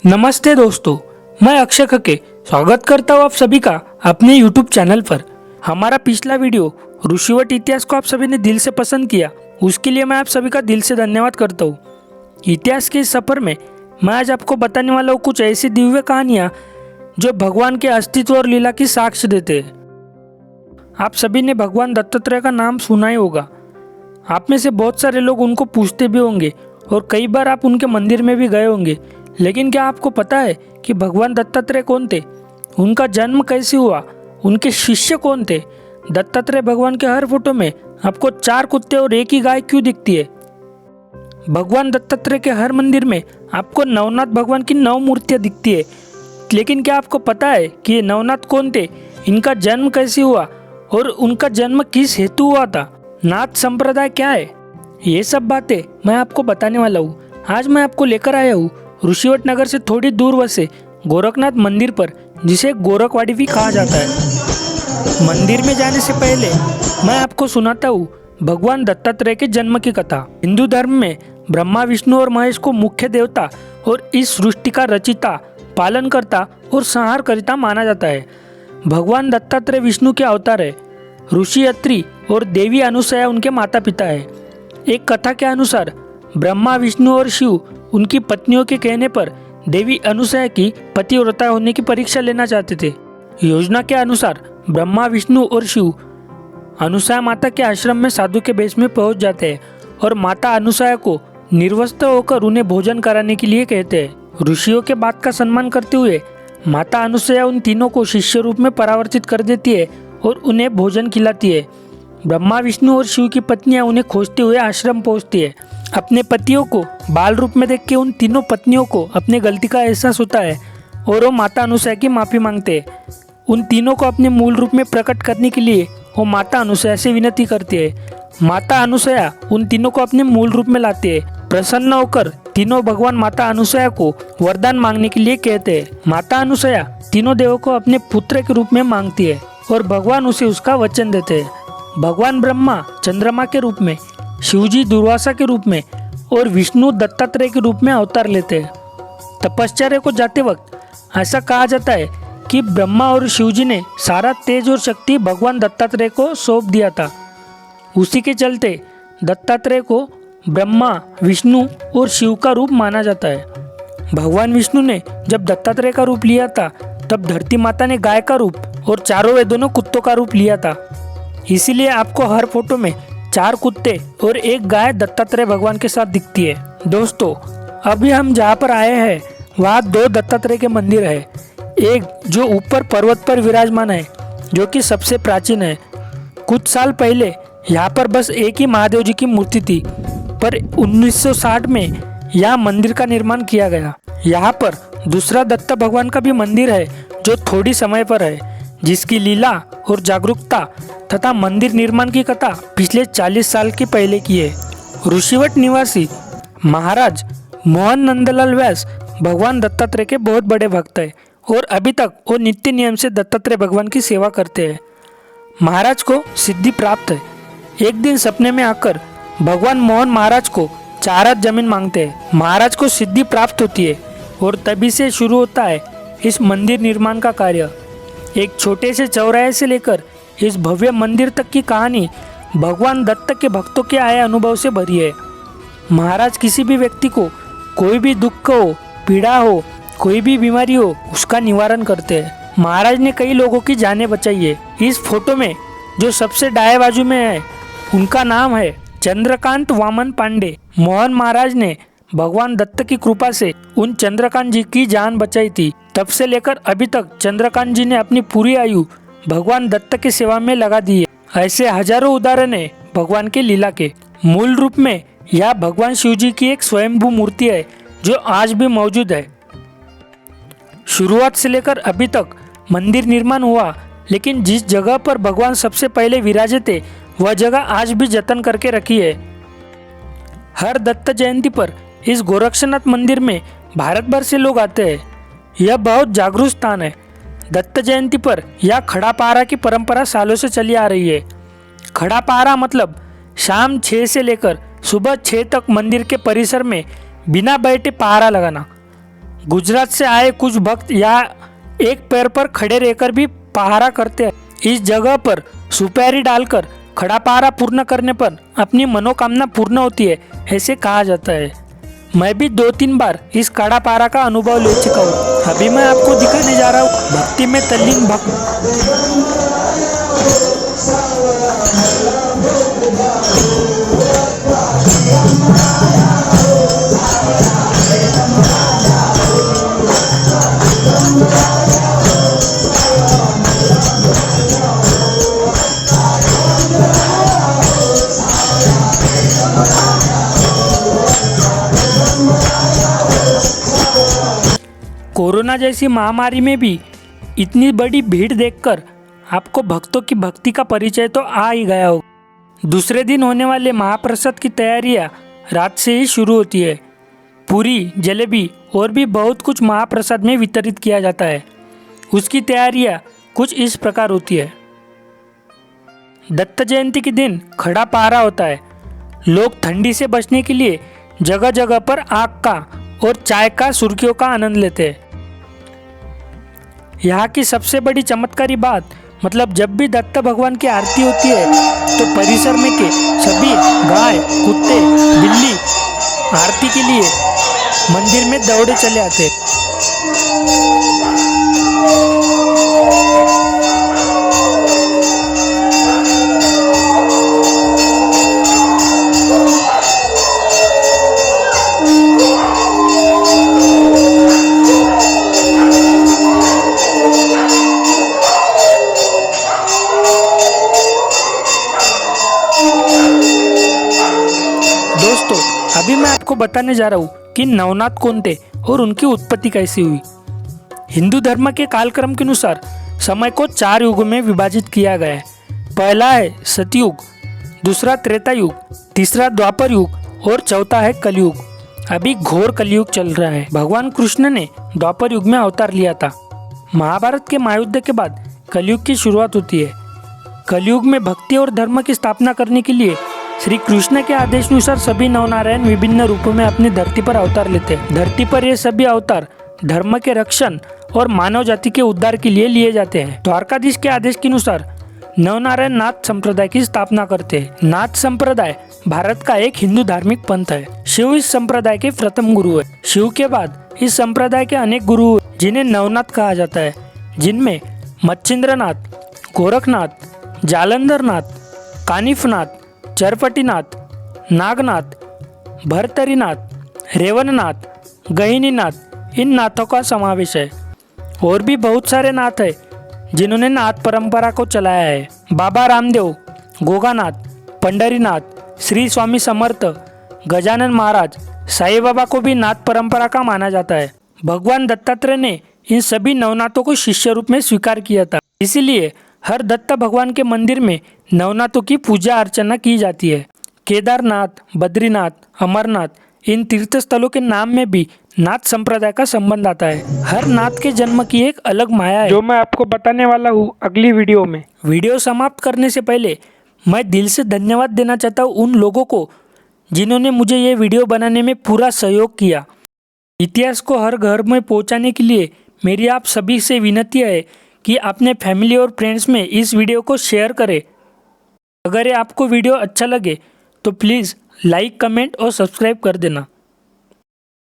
नमस्ते दोस्तों, मैं अक्षय खके स्वागत करता हूँ आप सभी का अपने YouTube चैनल पर। हमारा पिछला वीडियो ऋषिवट इतिहास को आप सभी ने दिल से पसंद किया, उसके लिए मैं आप सभी का दिल से धन्यवाद करता हूँ। इतिहास के इस सफ़र में मैं आज आपको बताने वाला हूँ कुछ ऐसी दिव्य कहानियाँ जो भगवान के अस्तित्व और लीला की साक्ष्य देते हैं। आप सभी ने भगवान दत्तात्रेय का नाम सुना ही होगा। आप में से बहुत सारे लोग उनको पूछते भी होंगे और कई बार आप उनके मंदिर में भी गए होंगे। लेकिन क्या आपको पता है कि भगवान दत्तात्रेय कौन थे, उनका जन्म कैसे हुआ, उनके शिष्य कौन थे? दत्तात्रेय भगवान के हर फोटो में आपको 4 कुत्ते और एक ही गाय क्यों दिखती है? भगवान दत्तात्रेय के हर मंदिर में आपको नवनाथ भगवान की 9 मूर्तियाँ दिखती है। लेकिन क्या आपको पता है कि ये नवनाथ कौन थे, इनका जन्म कैसे हुआ और उनका जन्म किस हेतु हुआ था? नाथ संप्रदाय क्या है? ये सब बातें मैं आपको बताने वाला हूँ। आज मैं आपको लेकर आया हूँ ऋषिवट नगर से थोड़ी दूर बसे गोरखनाथ मंदिर पर, जिसे गोरखवाड़ी भी कहा जाता है। मंदिर में जाने से पहले मैं आपको सुनाता हूँ भगवान दत्तात्रेय के जन्म की कथा। हिंदू धर्म में ब्रह्मा, विष्णु और महेश को मुख्य देवता और इस सृष्टि का रचिता, पालनकर्ता और संहारकर्ता माना जाता है। भगवान दत्तात्रेय विष्णु के अवतार है। ऋषि अत्रि और देवी अनुसया उनके माता पिता है। एक कथा के अनुसार ब्रह्मा, विष्णु और शिव उनकी पत्नियों के कहने पर देवी अनुसया की पतिव्रता होने की परीक्षा लेना चाहते थे। योजना के अनुसार ब्रह्मा, विष्णु और शिव अनुसया माता के आश्रम में साधु के वेश में पहुंच जाते हैं और माता अनुसया को निर्वस्त्र होकर उन्हें भोजन कराने के लिए कहते हैं। ऋषियों के बात का सम्मान करते हुए माता अनुसया उन तीनों को शिष्य रूप में परावर्तित कर देती है और उन्हें भोजन खिलाती है। ब्रह्मा, विष्णु और शिव की पत्नियां उन्हें खोजते हुए आश्रम पहुंचती है। अपने पतियों को बाल रूप में देख के उन तीनों पत्नियों को अपनी गलती का एहसास होता है और वो माता अनुसया की माफ़ी मांगते हैं। उन तीनों को अपने मूल रूप में प्रकट करने के लिए वो माता अनुसया से विनती करती है। माता अनुसया उन तीनों को अपने मूल रूप में लाती है। प्रसन्न होकर तीनों भगवान माता अनुसया को वरदान मांगने के लिए कहते हैं। माता अनुसया तीनों देवों को अपने पुत्र के रूप में मांगती है और भगवान उसे उसका वचन देते हैं। भगवान ब्रह्मा चंद्रमा के रूप में, शिवजी दुर्वासा के रूप में और विष्णु दत्तात्रेय के रूप में अवतार लेते हैं। तपश्चर्या को जाते वक्त ऐसा कहा जाता है कि ब्रह्मा और शिवजी ने सारा तेज और शक्ति भगवान दत्तात्रेय को सौंप दिया था। उसी के चलते दत्तात्रेय को ब्रह्मा, विष्णु और शिव का रूप माना जाता है। भगवान विष्णु ने जब दत्तात्रेय का रूप लिया था तब धरती माता ने गाय का रूप और चारों वेदों ने कुत्तों का रूप लिया था। इसीलिए आपको हर फोटो में 4 कुत्ते और एक गाय दत्तात्रेय भगवान के साथ दिखती है। दोस्तों, अभी हम जहाँ पर आए हैं वहाँ 2 दत्तात्रेय के मंदिर है। एक जो ऊपर पर्वत पर विराजमान है, जो कि सबसे प्राचीन है। कुछ साल पहले यहाँ पर बस एक ही महादेव जी की मूर्ति थी, पर 1960 में यहाँ मंदिर का निर्माण किया गया। यहाँ पर दूसरा दत्त भगवान का भी मंदिर है जो थोड़ी समय पर है, जिसकी लीला और जागरूकता तथा मंदिर निर्माण की कथा पिछले 40 साल की पहले की है। ऋषिवट निवासी महाराज मोहन नंदलाल व्यास भगवान दत्तात्रेय के बहुत बड़े भक्त हैं और अभी तक वो नित्य नियम से दत्तात्रेय भगवान की सेवा करते हैं। महाराज को सिद्धि प्राप्त है। एक दिन सपने में आकर भगवान मोहन महाराज को 4 हाथ जमीन मांगते हैं। महाराज को सिद्धि प्राप्त होती है और तभी से शुरू होता है इस मंदिर निर्माण का कार्य। एक छोटे से चौराहे से लेकर इस भव्य मंदिर तक की कहानी भगवान दत्त के भक्तों के आए अनुभव से भरी है। महाराज किसी भी व्यक्ति को कोई भी दुख हो, पीड़ा हो, कोई भी बीमारी हो, उसका निवारण करते हैं। महाराज ने कई लोगों की जानें बचाई है। इस फोटो में जो सबसे दाएं बाजू में है उनका नाम है चंद्रकांत वामन पांडे। मोहन महाराज ने भगवान दत्त की कृपा से उन चंद्रकांत जी की जान बचाई थी। तब से लेकर अभी तक चंद्रकांत जी ने अपनी पूरी आयु भगवान दत्त की सेवा में लगा दी है। ऐसे हजारों उदाहरण है भगवान के लीला के। मूल रूप में यह भगवान शिव जी की एक स्वयंभू मूर्ति है जो आज भी मौजूद है। शुरुआत से लेकर अभी तक मंदिर निर्माण हुआ, लेकिन जिस जगह पर भगवान सबसे पहले विराजे थे वह जगह आज भी जतन करके रखी है। हर दत्त जयंती पर इस गोरक्षनाथ मंदिर में भारत भर से लोग आते हैं। यह बहुत जागरूक स्थान है। दत्त जयंती पर यह खड़ा पहरा की परंपरा सालों से चली आ रही है। खड़ा पहरा मतलब शाम 6 से लेकर सुबह 6 तक मंदिर के परिसर में बिना बैठे पहरा लगाना। गुजरात से आए कुछ भक्त यहाँ एक पैर पर खड़े रहकर भी पहारा करते हैं। इस जगह पर सुपारी डालकर खड़ा पहारा पूर्ण करने पर अपनी मनोकामना पूर्ण होती है, ऐसे कहा जाता है। मैं भी 2-3 बार इस खड़ा पहारा का अनुभव ले चुका हूँ। अभी मैं आपको दिखाने जा रहा हूँ भक्ति में तल्लीन भक्त। कोरोना जैसी महामारी में भी इतनी बड़ी भीड़ देखकर आपको भक्तों की भक्ति का परिचय तो आ ही गया हो। दूसरे दिन होने वाले महाप्रसाद की तैयारियां रात से ही शुरू होती है। पूरी, जलेबी और भी बहुत कुछ महाप्रसाद में वितरित किया जाता है। उसकी तैयारियां कुछ इस प्रकार होती है। दत्त जयंती के दिन खड़ा पहरा होता है। लोग ठंडी से बचने के लिए जगह जगह पर आग का और चाय का सुर्खियों का आनंद लेते हैं। यहाँ की सबसे बड़ी चमत्कारी बात, मतलब जब भी दत्त भगवान की आरती होती है तो परिसर में के सभी गाय, कुत्ते, बिल्ली आरती के लिए मंदिर में दौड़े चले आते हैं। दोस्तों, अभी मैं आपको बताने जा रहा हूँ कि नवनाथ कौन थे और उनकी उत्पत्ति कैसी हुई। हिंदू धर्म के कालक्रम के अनुसार समय को 4 युगों में विभाजित किया गया है। पहला है सतयुग, दूसरा त्रेता युग, तीसरा द्वापर युग और चौथा है कलयुग। अभी घोर कलयुग चल रहा है। भगवान कृष्ण ने द्वापर युग में अवतार लिया था। महाभारत के महायुद्ध के बाद कलयुग की शुरुआत होती है। कलयुग में भक्ति और धर्म की स्थापना करने के लिए श्री कृष्ण के आदेश अनुसार सभी नवनारायण विभिन्न रूपों में अपनी धरती पर अवतार लेते हैं। धरती पर ये सभी अवतार धर्म के रक्षण और मानव जाति के उद्धार के लिए लिए जाते हैं। द्वारकाधीश के आदेश के अनुसार नवनारायण नाथ संप्रदाय की स्थापना करते हैं। नाथ संप्रदाय भारत का एक हिंदू धार्मिक पंथ है। शिव इस संप्रदाय के प्रथम गुरु है। शिव के बाद इस संप्रदाय के अनेक गुरु हैं जिन्हें नवनाथ कहा जाता है, जिनमें मच्छिंद्रनाथ, गोरखनाथ, जालंधरनाथ, कानिफनाथ, चरपटीनाथ, नागनाथ, भरतरीनाथ, रेवननाथ, गहिनीनाथ, इन नाथों का समावेश है। और भी बहुत सारे नाथ हैं जिन्होंने नाथ परंपरा को चलाया है। बाबा रामदेव, गोगानाथ, पंडरीनाथ, श्री स्वामी समर्थ, गजानन महाराज, साईं बाबा को भी नाथ परंपरा का माना जाता है। भगवान दत्तात्रेय ने इन सभी नवनाथों को शिष्य रूप में स्वीकार किया था। इसीलिए हर दत्त भगवान के मंदिर में नवनाथों की पूजा अर्चना की जाती है। केदारनाथ, बद्रीनाथ, अमरनाथ इन तीर्थ स्थलों के नाम में भी नाथ संप्रदाय का संबंध आता है। हर नाथ के जन्म की एक अलग माया है जो मैं आपको बताने वाला हूँ अगली वीडियो में। वीडियो समाप्त करने से पहले मैं दिल से धन्यवाद देना चाहता हूँ उन लोगों को जिन्होंने मुझे ये वीडियो बनाने में पूरा सहयोग किया। इतिहास को हर घर में पहुँचाने के लिए मेरी आप सभी से विनती है कि अपने फैमिली और फ्रेंड्स में इस वीडियो को शेयर करें। अगर ये आपको वीडियो अच्छा लगे तो प्लीज़ लाइक, कमेंट और सब्सक्राइब कर देना।